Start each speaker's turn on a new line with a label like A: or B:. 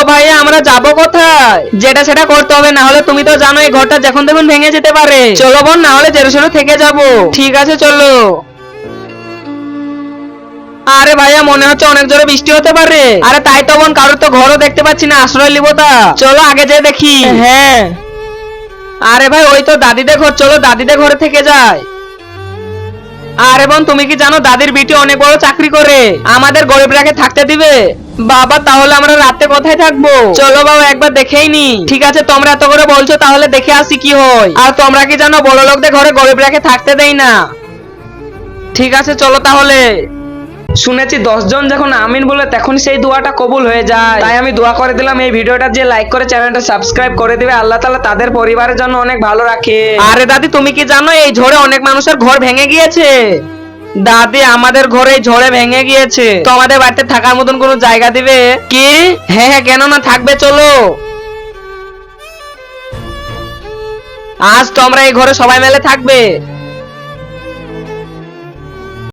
A: ভাইয়া আমরা যাব কোথায়? যেটা সেটা করতে হবে, না হলে তুমি তো জানো এই ঘরটা যখন তখন ভেঙে যেতে পারে। চলো বোন, না হলে জেরুসালে থেকে যাব। ঠিক আছে চলো। আরে ভাইয়া মনে হচ্ছে অনেক জোরে বৃষ্টি হতে পারে। আরে তাই তো বোন, কারোর তো ঘরও দেখতে পাচ্ছি না, আশ্রয় লিবো তা। চলো আগে যেয়ে দেখি। হ্যাঁ। আরে ভাই ওই তো দাদিদের ঘর, চলো দাদিদের ঘরে থেকে যায়। আরে বোন তুমি কি জানো দাদির বিটি অনেক বড় চাকরি করে, আমাদের গরিবরাকে থাকতে দিবে? বাবা তাহলে আমরা রাতে কোথায় থাকবো? চলো বাবা একবার দেখেই নি। ঠিক আছে তোমরা এত করে বলছো, তাহলে দেখে আসি কি হয়। আর তোমরা কি জানো বড় লোকদের ঘরে গরিবরাকে থাকতে দেই না। ঠিক আছে চলো তাহলে। শুনেছি 10 জন যখন আমিন বলে তখন সেই দোয়াটা কবুল হয়ে যায়, তাই আমি দোয়া করে দিলাম এই ভিডিওটা যে লাইক করে চ্যানেলটা সাবস্ক্রাইব করে দিবে, আল্লাহ তাআলা তাদের পরিবারের জন্য অনেক ভালো রাখে। আরে দাদি তুমি কি জানো এই ঝড়ে অনেক মানুষের ঘর ভেঙে গিয়েছে? দাদি আমাদের ঘরে ঝড়ে ভেঙে গিয়েছে, তো আমাদের বাড়িতে থাকার মতন কোনো জায়গা দিবে কি? হ্যাঁ হ্যাঁ কেন না, থাকবে চলো। আজ তো আমরা এই ঘরে সবাই মিলে থাকবে।